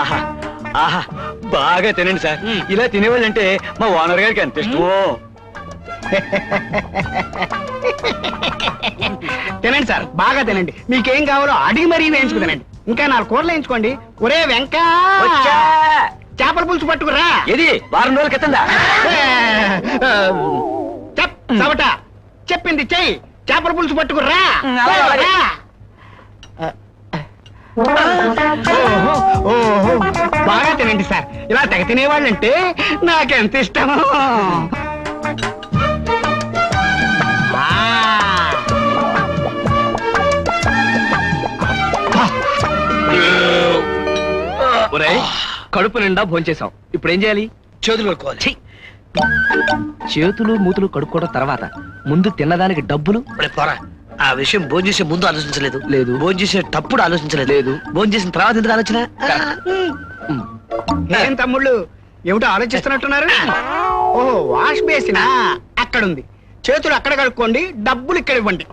ఆహా ఆహా బాగా తినండి సార్. ఇలా తినేవాళ్ళంటే మా ఓనర్ గారికి ఎంత ఇష్టమో. తినండి సార్, బాగా తినండి. మీకేం కావాలో అడిగి మరీ వేయించుకు తినండి. ఇంకా 4 కూరలు వేయించుకోండి. ఒరే వెంకా, చేపల పులుసు పట్టుకురా. ఇది వారం రోజుల క్రితందా? సవట చెప్పింది చెయ్యి. చేపల పులుసు పట్టుకురా. ఓహో బాగా తినండి సార్. ఇలా తెగ తినేవాళ్ళంటే నాకెంత ఇష్టమో. కడుపు నిండా భోంచేసాం. ఇప్పుడు ఏం చేయాలి? చేతులు కడుక్కోవాలి. చేతులు మూతులు కడుక్కోవడం తర్వాత ముందు తిన్నదానికి డబ్బులు. పోరా, ఆ విషయం భోంచేసే ముందు ఆలోచించలేదు. లేదు. భోంచేసేటప్పుడు ఆలోచించలేదు. లేదు. భోంచేసిన తర్వాత ఎందుకు ఆలోచన? ఏం తమ్ముళ్ళు ఏమిటో ఆలోచిస్తున్నట్టున్నారు? ఓహో, వాష్ బేసినా అక్కడుంది. చేతులు అక్కడ కడుక్కోండి, డబ్బులు ఇక్కడ ఇవ్వండి.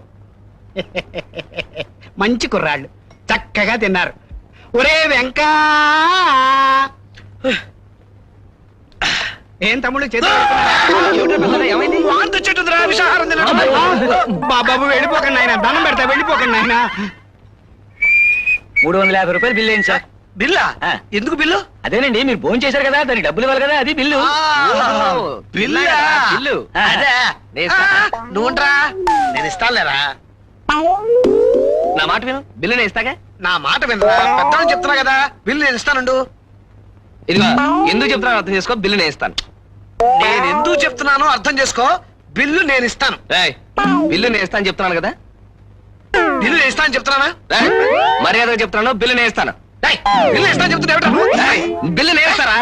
మంచి కుర్రాళ్ళు చక్కగా తిన్నారు. ఒరే వెంకా, ఏం తమ్ముళ్ళు చేతులు బాబు వెళ్ళిపోకండి ఆయన. దండం పెడతా, వెళ్ళిపోకండి ఆయన. 350 రూపాయలు బిల్లు ఏంటి సార్? బిల్లా? ఎందుకు బిల్లు? అదేనండి, మీరు భోజనం చేశారు కదా, దానికి డబ్బులు ఇవ్వాలి కదా, అది బిల్లు. బిల్లు అదే నువ్వుంట్రా, నేను ఇస్తానులేరా. నా మాట విను, బిల్లు నేను ఇస్తాగా. నా మాట వినరా, పెద్ద చెప్తున్నా కదా, బిల్లు నేను ఇస్తానుండు. ఇదిగో, ఎందుకు చెప్తున్నాను అర్థం చేసుకో. బిల్లు నేను ఇస్తాను. నేను ఎందుకు చెప్తున్నానో అర్థం చేసుకో. బిల్లు నేను ఇస్తాను. బిల్లు నేను ఇస్తాను చెప్తున్నాను కదా. బిల్లు నేను ఇస్తాను చెప్తున్నానా? మర్యాదగా చెప్తున్నాను, బిల్లు నేను ఇస్తాను. బిల్లు ఇస్తాను చెప్తున్నా. బిల్లు నేను ఇస్తారా?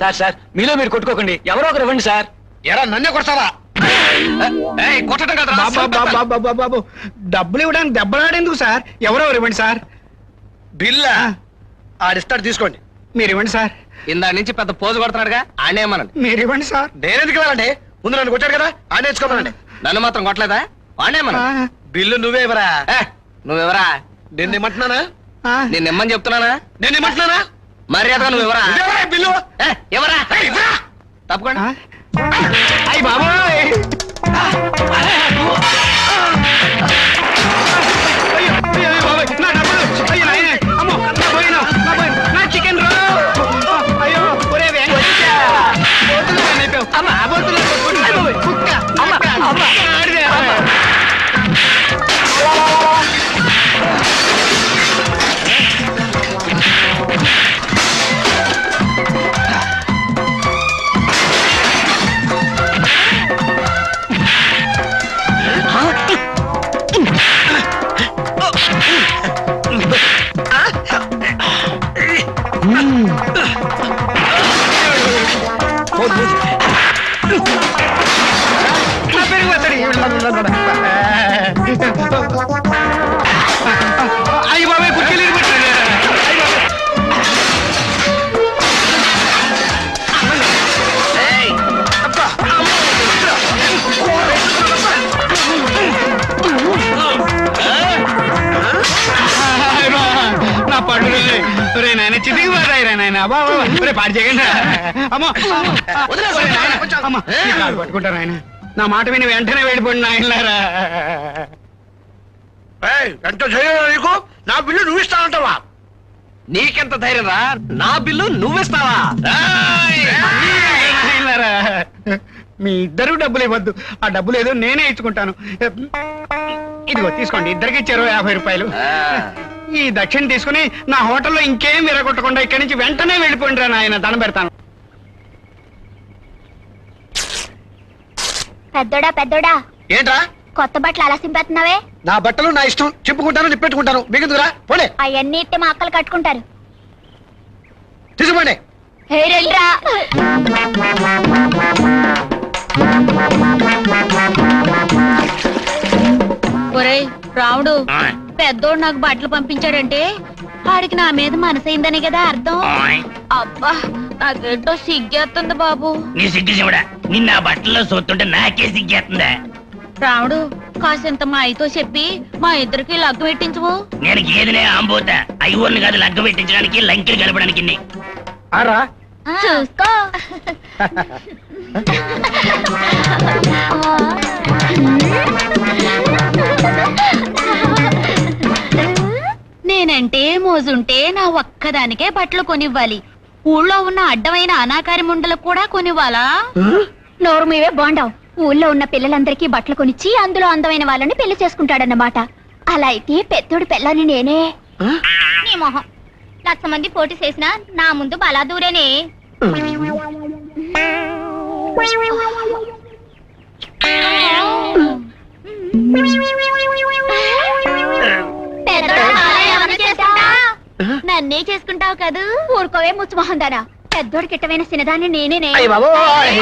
సార్ సార్, మీలో మీరు కొట్టుకోకండి, ఎవరో ఒకరు ఇవ్వండి సార్. ఎరా నన్నే కొడతావా? కొట్టడం కదా. బాబు డబ్బులు ఇవ్వడానికి దెబ్బలాడేందుకు సార్? ఎవరెవరు ఇవ్వండి సార్. బిల్లా ఆడిస్తాడు, తీసుకోండి. మీరు ఇవ్వండి సార్. ఇందా నుంచి పెద్ద పోజు కొడుతున్నాడుగా, ఆడేమనండి. మీరు ఇవ్వండి సార్. నేనెందుకు ఇవ్వాలండి? ముందు నన్ను కొట్టాడు కదా, ఆడే నేర్చుకోమనండి. నన్ను మాత్రం కొట్టలేదా? వాడేమన. బిల్లు నువ్వే ఇవ్వరా. నువ్వెవరా? నేను ఇమ్మంటున్నానా? నేను ఇమ్మని చెప్తున్నానా? నేను ఇమ్మంటున్నానా? మర్యాదగా నువ్వు ఎవరా? బిల్లు ఎవరా? తప్పకుండా. అయ్యి బాబు, చికెన్ రో. అయ్యో ఒరే అయ్యి బాబాయ్ కుర్చీలు నా పండు రే నాయన చితికి పోతాయిరా నాయన. బాబా పాడు చేయకండి. అమ్మా పట్టుకుంటారు ఆయన. నా మాట విని వెంటనే వెళ్ళిపోండి నాయనలారా. ఎంత ధైర్యం నీకు? నా బిల్లు నువ్వు ఇస్తానంటావా? నీకెంత ధైర్యం రా? నా బిల్లు నువ్విస్తావా? నాయనలారా, మీ ఇద్దరు డబ్బులు ఇవ్వద్దు. ఆ డబ్బులు ఏదో నేనే ఇచ్చుకుంటాను. ఇదిగో తీసుకోండి, ఇద్దరికి ఇచ్చారు 50 రూపాయలు. ఈ దక్షిణ తీసుకుని నా హోటల్లో ఇంకేం విరగొట్టకుండా ఇక్కడి నుంచి వెంటనే వెళ్ళిపోండి రా నాయన. దండం పెడతాను. పెద్దోడా పెద్దోడా, ఏంట్రా కొత్త బట్టలు అలా సింపేస్తున్నావే? నా బట్టలు నా ఇష్టం, చెప్పుకుంటాను, నిప్పెట్టుకుంటాను. మీకెందుకురా? పోలే. అవన్నీ ఇట్టే మా అక్కలు కట్టుకుంటారు. తీసుకోండి. ఒరేయ్ రాముడు, పెద్దోడు నాకు బట్టలు పంపించాడంటే ఆడికి నా మీద మనసైందనే కదా అర్థం. అబ్బా నాకేంటో సిగ్గేస్తుంది బాబు. నీ సిగ్గు చెవుడా, నిన్న ఆ బట్టల్లో చూస్తుంటే నాకే సిగ్గేస్తుందా? రాముడు కాసింత మా అయ్యతో చెప్పి మా ఇద్దరికి లగ్గు పెట్టించువు. నేను గేదెలే ఆంబోతా, అయ్యూర్ని కాదు లగ్గ పెట్టించడానికి లంకెలు కలపడానికి. ఆరా చూసుకో. నేనంటే మోజుంటే నా ఒక్కదానికే బట్టలు కొనివ్వాలి. ఊళ్ళో ఉన్న అడ్డమైన అనాకారి ముండలకు కూడా కొనివ్వాలా? నోరు మీవే బాండావు. ఊళ్ళో ఉన్న పిల్లలందరికీ బట్టలు కొనిచ్చి అందులో అందమైన వాళ్ళని పెళ్లి చేసుకుంటాడన్నమాట. అలా అయితే పెద్దోడు పిల్లని నేనే. నీ మొహం 1,00,000 మంది పోటీ చేసినా నా ముందు బలా దూరేనే. నన్నే చేసుకుంటావు కదూ? ఊరుకోవే ముచ్చుమొహం దానా. పెద్దోడికి ఇట్టమైన సినదాన్ని నేనే. అయ్య బాబోయ్.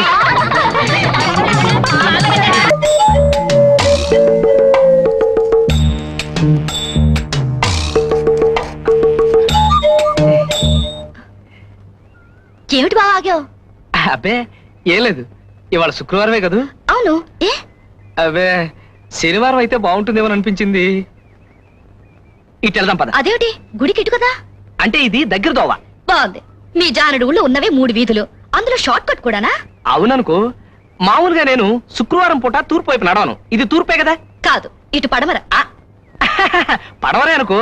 ఏమిటి బాగా ఆగావు? అబ్బే ఏం లేదు, ఇవాళ శుక్రవారమే కదూ. అవును. ఏ అబ్బే శనివారం అయితే బాగుంటుందేమో అనిపించింది. ఇటు వెళ్దాం పద. అదేమిటి గుడికి ఇటు కదా? అంటే ఇది దగ్గర దోవ. బాగుంది. మీ జానడు ఊళ్ళో ఉన్నవే 3 వీధులు, అందులో షార్ట్ కట్ కూడానా? అవుననుకో. మామూలుగా నేను శుక్రవారం పూట తూర్పు వైపు నడవను. ఇది తూర్పే కదా. కాదు, ఇటు పడమర. పడవరే అనుకో.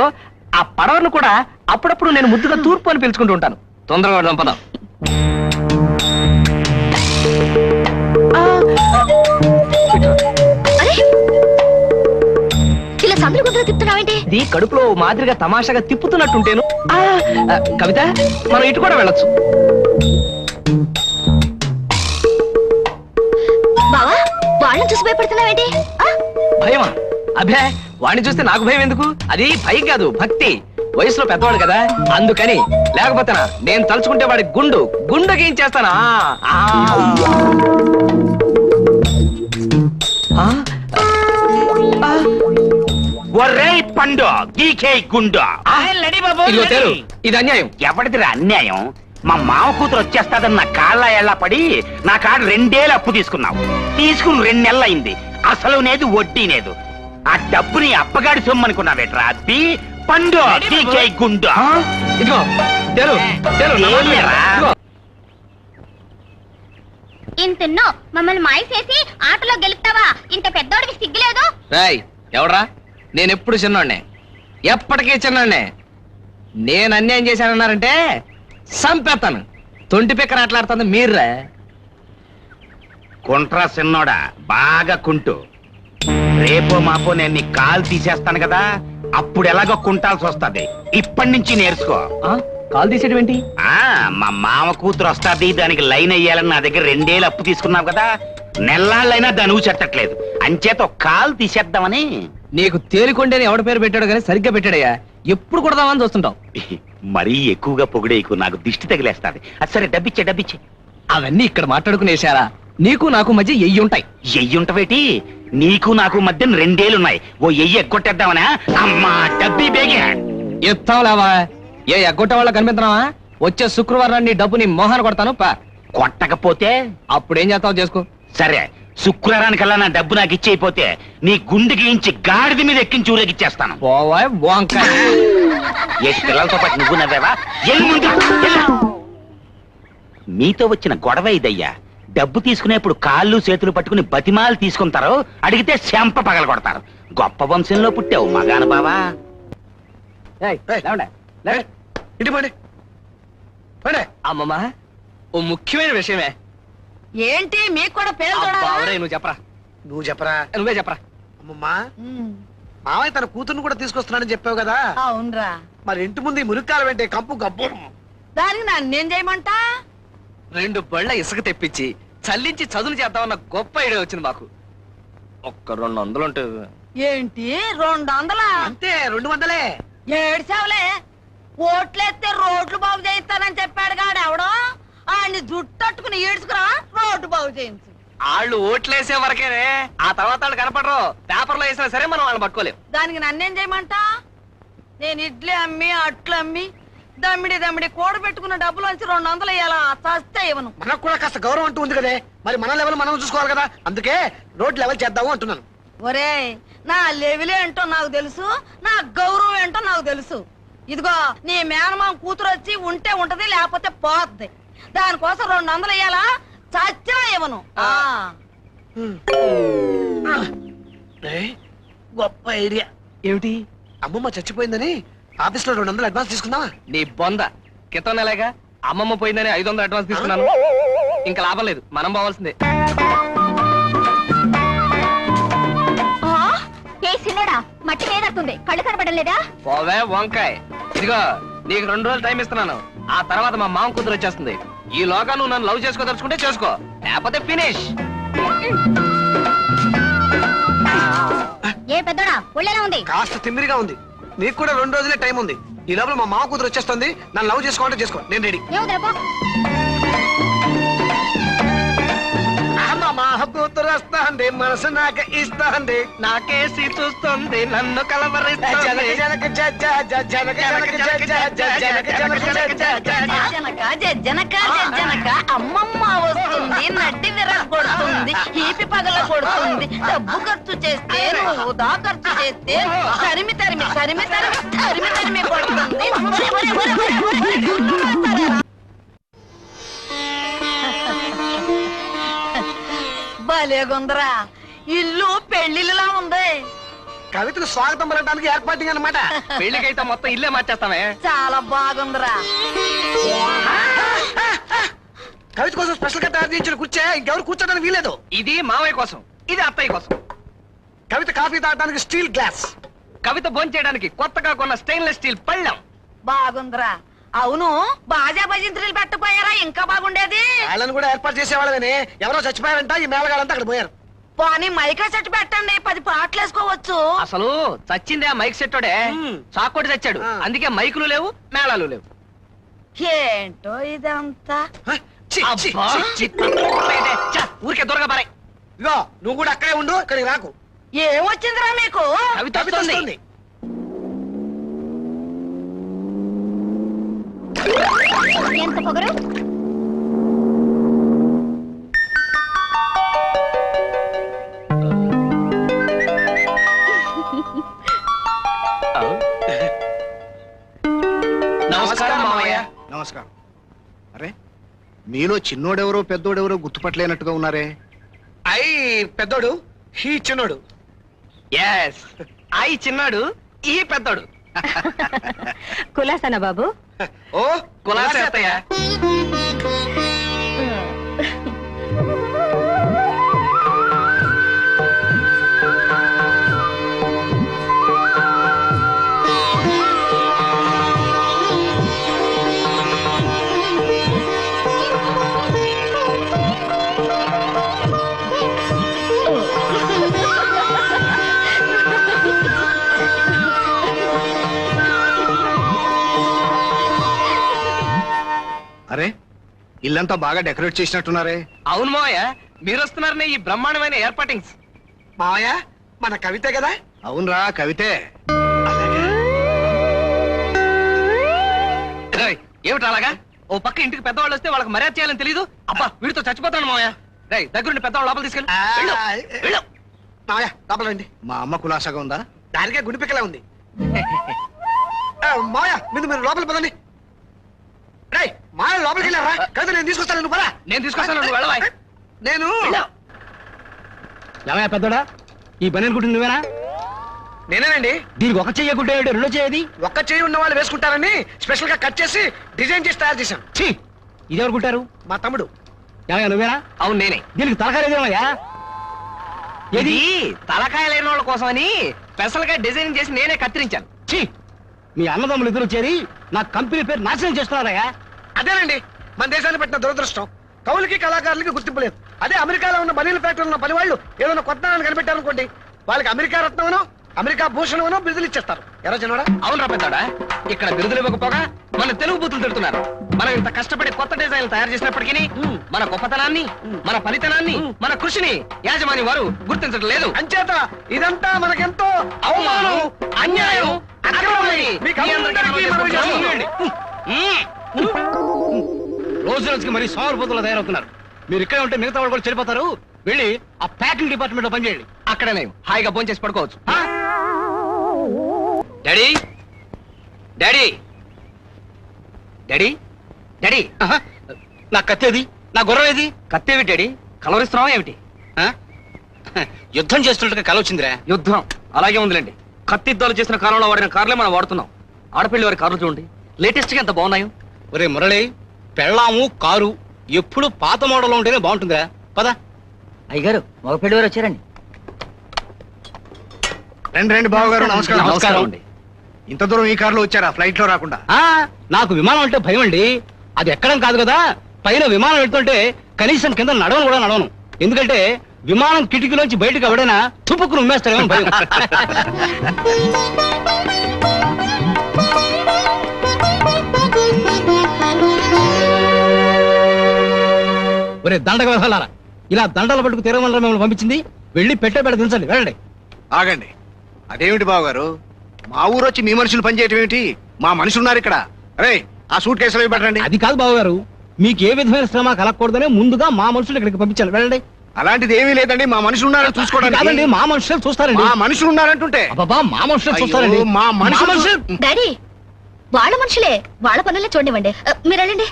ఆ పడవను కూడా అప్పుడప్పుడు నేను ముద్దుగా తూర్పు అని పిలుచుకుంటూ ఉంటాను. తొందరగా వెళ్దాం పద. అరే ఇలా సందులు గుంతలు తిప్పుతున్నావేంటి? ఇది కడుపులో మాదిరిగా తమాషాగా తిప్పుతున్నట్టుంటేను. కవిత, మనం ఇటు కూడా వెళ్ళొచ్చు. బావా, వాళ్ళని చూసి భయపడుతున్నావేంటి? భయమా? అభే వాడిని చూస్తే నాకు భయం ఎందుకు? అది భయం కాదు, భక్తి. వయసులో పెద్దవాడు కదా అందుకని. లేకపోతేనా నేను తలుచుకుంటే వాడి గుండెకి ఏం చేస్తానా? ఒరేయ్ పండు గీకే గుండు, ఇదిగో తేలు, ఇది అన్యాయం. ఎవరిదిరా అన్యాయం? మా మామ కూతురు వచ్చేస్తాదని నా కాళ్ళ ఎళ్ళ పడి నా కాడ 2 ఏళ్ళు అప్పు తీసుకున్నావు. తీసుకుని 2 నెలలు అయింది. అసలు నేదు వడ్డీ లేదు. ఆ డబ్బుని అప్పగాడి సొమ్మనుకున్నావేట్రా అబ్బి పండు గీకే గుండు. ఇదిగో తేలు, తేలు, నా మాట విను. ఏమిరా? ఇదిగో. ఇంతన్నో మమ్మల్ని మాయ చేసి ఆటలో గెలుస్తావా? ఇంత పెద్దోడికి సిగ్గులేదు? రాయ్ ఎవడ్రా? నేనెప్పుడు చిన్నోడ్నే, ఎప్పటికీ చిన్నోడ్నే. నేను అన్యాయం చేశానన్నారంటే సంపేస్తాను. తొంటి పిక్కర ఆటలాడుతుంది మీర్రా. కుంట్రా సిన్నోడా, బాగా కుంటు. రేపో మాపో నేను నీ కాలు తీసేస్తాను కదా, అప్పుడు ఎలాగో కుంటాల్సి వస్తది. ఇప్పటి నుంచి నేర్చుకో. కాల్ తీసేయడం ఏంటి? మా మామ కూతురు వస్తాది, దానికి లైన్ అయ్యాలని నా దగ్గర 2 ఏళ్ళు అప్పు తీసుకున్నావు కదా, నెల్లాళ్ళైనా దాని చెట్టట్లేదు. అంచేత ఒక కాలు తీసేద్దామని. నీకు తేలికొండేని ఎవడ పేరు పెట్టాడు కానీ సరిగ్గా పెట్టాడయ్యా. ఎప్పుడు కొడదామని చూస్తుంటావు. మరీ ఎక్కువగా పొగిడేకు, నాకు దిష్టి తగిలేస్తాది. అది సరే, డబ్బిచ్చే. అవన్నీ ఇక్కడ మాట్లాడుకునేశారా? నీకు నాకు మధ్య ఎయ్యుంటాయి. ఎయ్యుంటవేటి? నీకు నాకు మధ్య 2 ఏళ్ళున్నాయి. ఓ ఎయ్యి ఎగ్గొట్టేద్దామనా? అమ్మా డబ్బి బేగే ఎత్తావులేవా? ఏ ఎగ్గొట్టే వాళ్ళ కనిపిస్తున్నావా? వచ్చే శుక్రవారం నీ డబ్బు నీ మోహన కొడతాను. కొట్టకపోతే అప్పుడేం చేస్తావు చేసుకో. సరే, శుక్రవారానికల్లా నా డబ్బు నాకు ఇచ్చేయిపోతే నీ గుండెకి ఇంచి గాడిద మీద ఎక్కించి ఊరేగిచ్చేస్తాను. పోవా వంకాయ. ఏ పిల్లలతో పాటు నువ్వు నవ్వేవా? ఎల్లు ముందు, ఎల్లు. మీతో వచ్చిన గొడవ ఇదయ్యా. డబ్బు తీసుకునేప్పుడు కాళ్ళు చేతులు పట్టుకుని బతిమాలు తీసుకుంటారు, అడిగితే చెంప పగల కొడతారు. గొప్ప వంశంలో పుట్టావు మగాన బావా. అమ్మమ్మా, ఓ ముఖ్యమైన విషయమే. ఏంటి మీకు కూడా పేరు అబ్బా, ఒరేయ్, నువ్వు చెప్పరా. నువ్వు చెప్పరా. నువ్వే చెప్పరా. అమ్మమ్మా, మామయ్య తన కూతుర్ని కూడా తీసుకొస్తున్నానని చెప్పావు కదా, అవునరా? మరి ఇంటి ముందు ఈ మురికాలు వెంటే కంపు గబ్బు. దానికి నన్నేం చేయమంటా? 2 బళ్ళ ఇసుక తెప్పించి చల్లించి చదును చేద్దామన్న గొప్ప ఐడియా వచ్చింది మాకు. ఒక్క 200 ఉంటే. ఏంటి 200? అంతే, 200. ఏడ్చావులే. ఓట్లేస్తే రోడ్లు బాగు చేయిస్తానని చెప్పాడు కాడు ఎవడో. ఆయన్ని జుట్టట్టుకుని ఈడ్చుకురా, రోడ్డు బాగు చేయించు. వాళ్ళు ఓట్లేసే వరకేనే, ఆ తర్వాత వాళ్ళు కనపడరు. పేపర్లో వేసినా సరే మనం వాళ్ళని పట్టుకోలేం. దానికి నన్నేం చేయమంటా? నేను ఇడ్లీ అమ్మి అట్లు అమ్మి దమ్మిడి దమ్మిడి కూడ పెట్టుకున్న డబ్బులు వచ్చి 200 ఇయ్యాలా చస్తే ఇవ్వను. మనకు కూడా కాస్త గౌరవం అంటూ ఉంది కదే, మరి మన లెవెల్ మనం చూసుకోవాలి కదా, అందుకే రోడ్ లెవెల్ చేద్దాము అంటున్నాను. ఒరేయ్, నా లెవెల్ ఏంటో నాకు తెలుసు, నా గౌరవం ఏంటో నాకు తెలుసు. ఇదిగో నీ మేనమామ కూతురు వచ్చి ఉంటే ఉంటది, లేకపోతే పోద్ది. దానికోసం 200 ఇయ్యాలా చచ్చినా ఇవ్వను. గొప్ప ఐడియా. ఏమిటి? అమ్మమ్మ చచ్చిపోయిందని ఆఫీస్ లో 200 అడ్వాన్స్ తీసుకుందామా? నీ బొంద. క్రితం నెలగా అమ్మమ్మ పోయిందని 500 అడ్వాన్స్ తీసుకున్నాను. ఇంకా లాభం లేదు, మనం పోవాల్సిందే. ఏ సిన్నడా మట్టి వేదడుతుంది, కళ్ళు కనపడలేదా? పోవే వంకాయ్. ఇదిగో నీకు 2 రోజులు టైం ఇస్తున్నాను. ఆ తర్వాత మా మామ కూతురు వచ్చేస్తుంది. ఈ లోగా నువ్వు నన్ను లవ్ చేసుకోదలుచుకుంటే చేసుకో, లేకపోతే ఫినిష్. ఏ పెద్దోడా ఒళ్ళెలా ఉంది? కాస్త తిమ్మిరిగా ఉంది. నీకు కూడా 2 రోజులే టైం ఉంది. ఈ లోపల మా మామ కూతురు వచ్చేస్తుంది. నన్ను లవ్ చేసుకోవాలంటే చేసుకో, నేను రెడీ. మా కూతురు వస్తాంది, మనసు నాకు ఇస్తాంది, నాకేసి చూస్తుంది, నన్ను కలవరిస్తుంది. జనక జనక జనక అమ్మమ్మ వస్తుంది, నడ్డి విరగొడుతుంది, ఈపి పగల కొడుతుంది. డబ్బు ఖర్చు చేస్తే వృధా ఖర్చు చేస్తే తరిమి తరిమి తరిమి తరిమి తరిమి తరిమి కొడుతుంది. భలేగుందరా, ఇల్లు పెళ్లిలా ఉంది. కవితలు స్వాగతం పలకడానికి ఏర్పాటు అన్నమాట. పెళ్లికైతే మొత్తం ఇల్లే మార్చేస్తామే. చాలా బాగుందిరా. కవిత కోసం స్పెషల్ గా తయారు చేయించిన కూర్చే ఇంకెవరు కూర్చోడానికి వీలేదు. ఇది మావయ్య కోసం, ఇది అత్తయ్య కోసం. కవిత కాఫీ తాగడానికి స్టీల్ గ్లాస్, కవిత భోంచేయడానికి కొత్తగా కొన్న స్టెయిన్లెస్ స్టీల్ పళ్ళెం. బాగుందిరా. అవును, బాజా భజంత్రులు పెట్టపోయారా ఇంకా బాగుండేది. వాళ్ళని కూడా ఏర్పాటు చేసేవాళ్ళని. ఎవరో చచ్చిపోయారంట, ఈ మేళగాడంతా అక్కడ పోయారు. పోనీ మైకా సెట్ పెట్టండి, 10 పాటలు వేసుకోవచ్చు. అసలు చచ్చిందే ఆ మైక్ సెట్టోడే. చాకోటి చచ్చాడు, అందుకే మైకులు లేవు, మేళాలు లేవు. ఏంటో ఇదంతా. అబ్బా, ఊరికే దూరంగా పారాయ్. ఇగో నువ్వు కూడా అక్కడే ఉండు, ఇక్కడికి రాకు. ఏమొచ్చిందిరా మీకు? కవిత కవిత వస్తుంది. వస్తుంది. ఎంత పొగరు? నమస్కారం మావయ్య. నమస్కారం. అరే మీలో చిన్నోడెవరో పెద్దోడెవరో గుర్తుపట్టలేనట్టుగా ఉన్నారే. అయి పెద్దోడు, హీ చిన్నోడు. ఎస్, ఐ చిన్నాడు, ఈ పెద్దోడు. కులాసన బాబు. ఓ కులాసే అత్తయ్య. అరే ఇల్లంతా బాగా డెకరేట్ చేసినట్టున్నారే. అవును మావయ్య, మీరు వస్తున్నారనే ఈ బ్రహ్మాండమైన ఏర్పాటింగ్స్. మావయ్య మన కవితే కదా? అవునరా కవితే. ఏయ్, ఏమిటి అలాగా? ఓ పక్క ఇంటికి పెద్దవాళ్ళు వస్తే వాళ్ళకి మర్యాద చేయాలని తెలీదు. అబ్బా, వీడితో చచ్చిపోతాను మావయ్య. రేయ్, దగ్గరుండి పెద్దవాళ్ళు లోపల తీసుకెళ్ళి వెళ్ళు. మావయ్య లోపల రండి. మా అమ్మ కులాసాగా ఉందా? దానికే గుడి పిక్కలా ఉంది. మావయ్య మీరు లోపల పదండి. రేయ్ మావయ్య లోపలికి వెళ్ళారా? కవిత నేను తీసుకొస్తాను, నువ్వు పదా. నేను తీసుకొస్తాను, నువ్వు వెళ్ళవా. నేను ఏమయ్యా పెద్దోడా, ఈ పని అనుకుంటుంది నువ్వేనా? నేనేనండి. దీనికి ఒక చెయ్యకుంటే రెండో చేయది. ఒక్క చెయ్యి ఉన్న వాళ్ళు వేసుకుంటారని స్పెషల్ గా కట్ చేసి డిజైన్ చేసి తయారు చేశాం. ఛీ, ఇదెవరుకుంటారు? మా తమ్ముడు. ఏమయ్యా నువ్వేనా? అవును నేనే. దీనికి తలకాయలేదేమయ్యా? ఇది తలకాయ లేని వాళ్ళ కోసమని స్పెషల్ గా డిజైన్ చేసి నేనే కత్తిరించాను. ఛీ, మీ అన్నదమ్ములు ఇద్దరు చేరి నా కంపెనీ పేరు నాశనం చేస్తున్నారయ్యా. అదేనండి మన దేశాన్ని పెట్టిన దురదృష్టం. కవులకి కళాకారులకి గుర్తింపు లేదు. అదే అమెరికాలో ఉన్న బనీల ఫ్యాక్టరీలో ఉన్న పని వాళ్ళు ఏదైనా కొత్త కనిపెట్టారనుకోండి, వాళ్ళకి అమెరికా రత్నమనో అమెరికా భూషణమనో బిరుదులు ఇచ్చేస్తారు. ఎరా చిన్నోడా? అవునరా పెద్దోడా, ఇక్కడ బిరుదులు ఇవ్వకపోగా మన తెలుగు బూతులు తిడుతున్నారు. మనం ఇంత కష్టపడి కొత్త డిజైన్లు తయారు చేసినప్పటికీ మన గొప్పతనాన్ని, మన ఫలితనాన్ని, మన కృషిని యాజమాని వారు గుర్తించడం లేదు. అంచేత ఇదంతా మనకెంతో అవమానం, అన్యాయం, అక్రమమని మీకు అందరికీ మనవి చేస్తున్నాం. రోజు రోజుకి మరి సోమరిపోతులు తయారవుతున్నారు. మీరు ఇక్కడే ఉంటే మిగతా వాళ్ళు కూడా చెడిపోతారు. వెళ్ళి ఆ ప్యాకింగ్ డిపార్ట్మెంట్ లో పనిచేయండి. అక్కడనే హాయిగా ఫోన్ చేసి పడుకోవచ్చు. డాడీ డాడీ డాడీ డాడీ నా కత్తేది, నా గుర్రం ఏది? కత్తేవి డాడీ, కలవరిస్తున్నావా ఏమిటి? ఆ? యుద్ధం చేస్తున్నట్టుగా కల వచ్చిందిరా. యుద్ధం అలాగే ఉందిలేండి. కత్తిద్దాలు చేసిన కాలంలో వాడిన కార్లే మనం వాడుతున్నాం. ఆడపిల్లి వారి కార్లు చూడండి, లేటెస్ట్ గా ఎంత బాగున్నాయో. ఒరే మురళి, పెళ్ళాము కారు ఎప్పుడు పాత మోడల్లో ఉంటేనే బాగుంటుందిరా. పద. అయ్యగారు మగపెళ్లి వారు వచ్చారండి. రండి రండి బాబు గారు, నమస్కారం. నమస్కారం అండి. ఇంత దూరం ఈ కారులో వచ్చారా, ఫ్లైట్ లో రాకుండా? నాకు విమానం అంటే భయం అండి. అది ఎక్కడం కాదు కదా, పైన విమానం వెళ్తుంటే కనీసం కింద నడవను కూడా నడవను. ఎందుకంటే విమానం కిటికీలోంచి బయటకు ఎవడైనా తుప్పుకుని ఉమ్మేస్తారేమో భయం. ఒరే దండగ వెళ్ళారా, ఇలా దండలు పట్టుకు తిరగమని మిమ్మల్ని పంపించింది. వెళ్ళి పెట్టే పెడ దించండి, వెళ్ళండి. ఆగండి, అదేమిటి బాబు గారు, మా ఊరు వచ్చి మీ మనుషులు పనిచేయటం ఏమిటి? మా మనుషులు ఉన్నారు ఇక్కడ. అరే ఆ సూట్ కేసులో పెట్టండి. అది కాదు బాబు గారు, మీకు ఏ విధమైన శ్రమ కలగకూడదనే ముందుగా మా మనుషులు ఇక్కడికి పంపించాను, వెళ్ళండి. అలాంటిది ఏమీ లేదండి, మా మనుషులు ఉన్నారని కాదండి, చూసుకోవడానికి. మా మనుషులు చూస్తారండి. మా మనుషులు ఉన్నారంటుంటే. అబ్బబ్బా, మా మనుషులు అయ్యో, చూస్తారండి. మా మనుషులు. డాడీ వాళ్ళ మనుషులే, వాళ్ళ పనులే చూడండి. మీరు వెళ్ళండి.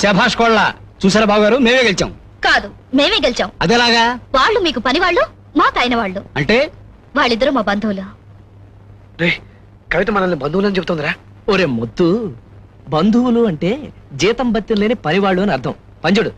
శభాష్ కోళ్ళ. చూసారా బాబు గారు, మేమే గెలిచాం. కాదు, మేమే గెలిచాం. అదేలాగా వాళ్ళు మీకు పని వాళ్ళు, మాకు అయిన వాళ్ళు. అంటే వాళ్ళిద్దరూ మా బంధువులు. రే కవిత మనల్ని బంధువులని చెబుతుందిరా. ఒరే మొద్దు, బంధువులు అంటే జీతం బత్యం లేని పనివాళ్ళు అని అర్థం. పంజుడు